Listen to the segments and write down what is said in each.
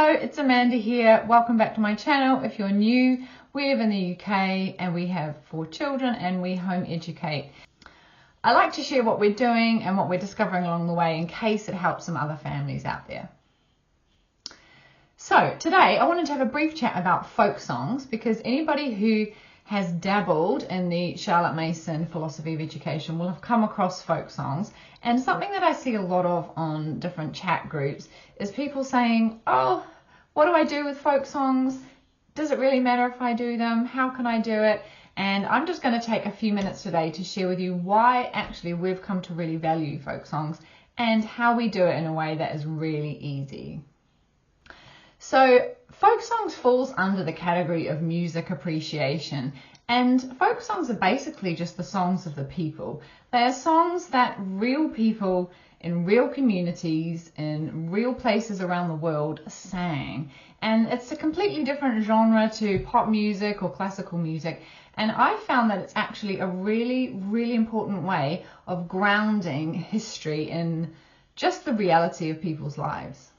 Hello, it's Amanda here. Welcome back to my channel. If you're new, we live in the UK and we have 4 children and we home educate. I like to share what we're doing and what we're discovering along the way in case it helps some other families out there. So today I wanted to have a brief chat about folk songs, because anybody who has dabbled in the Charlotte Mason philosophy of education will have come across folk songs. And something that I see a lot of on different chat groups is people saying, oh, what do I do with folk songs? Does it really matter if I do them? How can I do it? And I'm just going to take a few minutes today to share with you why actually we've come to really value folk songs and how we do it in a way that is really easy. So folk songs falls under the category of music appreciation, and folk songs are basically just the songs of the people. They are songs that real people in real communities, in real places around the world sang. And it's a completely different genre to pop music or classical music. And I found that it's actually a really, really important way of grounding history in just the reality of people's lives.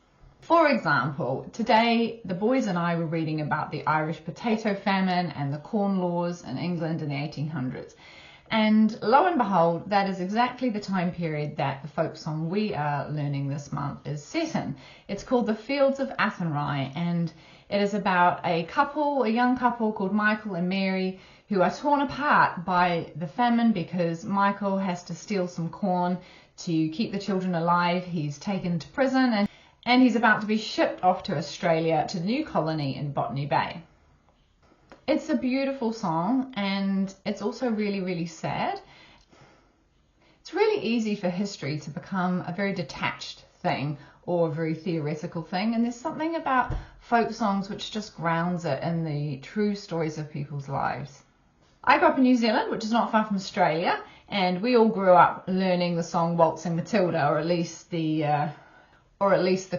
For example, today the boys and I were reading about the Irish potato famine and the corn laws in England in the 1800s. And lo and behold, that is exactly the time period that the folk song we are learning this month is set in. It's called The Fields of Athenry, and it is about a young couple called Michael and Mary, who are torn apart by the famine because Michael has to steal some corn to keep the children alive. He's taken to prison and he's about to be shipped off to Australia to the new colony in Botany Bay. It's a beautiful song, and it's also really, really sad. It's really easy for history to become a very detached thing or a very theoretical thing, and there's something about folk songs which just grounds it in the true stories of people's lives. I grew up in New Zealand, which is not far from Australia, and we all grew up learning the song Waltzing Matilda, or at least the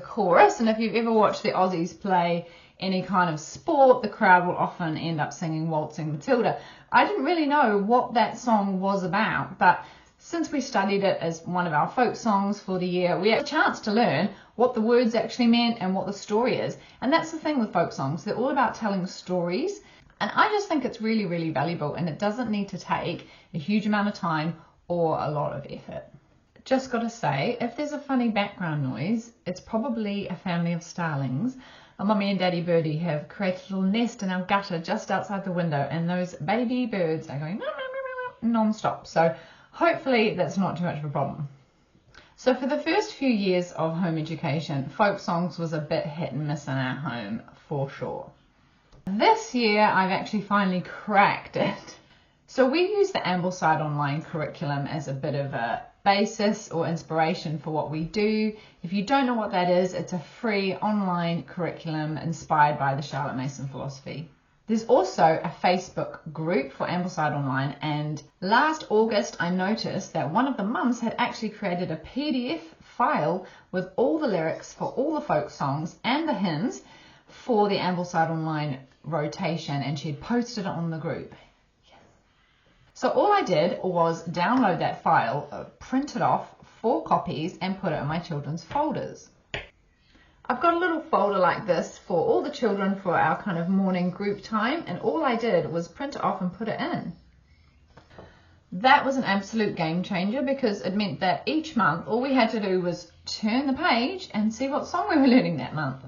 chorus. And if you've ever watched the Aussies play any kind of sport, the crowd will often end up singing Waltzing Matilda. I didn't really know what that song was about, but since we studied it as one of our folk songs for the year, we had a chance to learn what the words actually meant and what the story is. And that's the thing with folk songs, they're all about telling stories. And I just think it's really, really valuable, and it doesn't need to take a huge amount of time or a lot of effort. Just got to say, if there's a funny background noise, it's probably a family of starlings. Mummy and Daddy Birdie have created a little nest in our gutter just outside the window, and those baby birds are going non-stop. So hopefully that's not too much of a problem. So for the first few years of home education, folk songs was a bit hit and miss in our home for sure. This year I've actually finally cracked it. So we use the Ambleside Online curriculum as a bit of a basis or inspiration for what we do. If you don't know what that is, it's a free online curriculum inspired by the Charlotte Mason philosophy. There's also a Facebook group for Ambleside Online, and last August I noticed that one of the mums had actually created a PDF file with all the lyrics for all the folk songs and the hymns for the Ambleside Online rotation, and she had posted it on the group. So all I did was download that file, print it off 4 copies, and put it in my children's folders. I've got a little folder like this for all the children for our kind of morning group time, and all I did was print it off and put it in. That was an absolute game changer, because it meant that each month all we had to do was turn the page and see what song we were learning that month.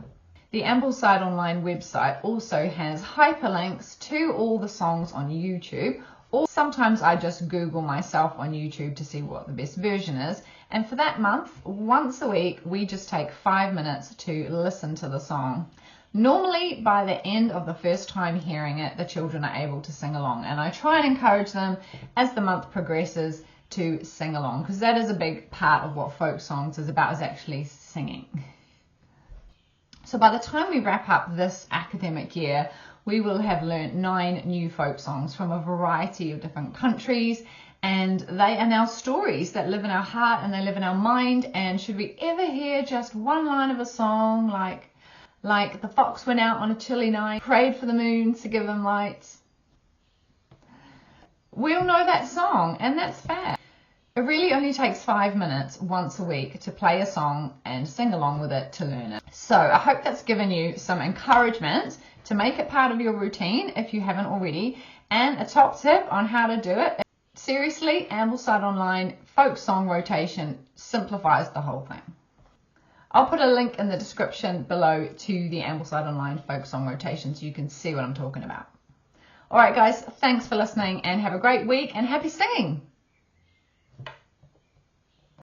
The Ambleside Online website also has hyperlinks to all the songs on YouTube, or sometimes I just Google myself on YouTube to see what the best version is. And for that month, once a week, we just take 5 minutes to listen to the song. Normally, by the end of the first time hearing it, the children are able to sing along. And I try and encourage them as the month progresses to sing along, because that is a big part of what folk songs is about, is actually singing. So by the time we wrap up this academic year, we will have learnt 9 new folk songs from a variety of different countries, and they are now stories that live in our heart and they live in our mind. And should we ever hear just one line of a song like the fox went out on a chilly night, prayed for the moon to give him light, we'll know that song, and that's fair. It really only takes 5 minutes once a week to play a song and sing along with it to learn it. So I hope that's given you some encouragement to make it part of your routine if you haven't already. And a top tip on how to do it. Seriously, Ambleside Online Folksong rotation simplifies the whole thing. I'll put a link in the description below to the Ambleside Online Folksong rotation so you can see what I'm talking about. All right, guys, thanks for listening and have a great week and happy singing.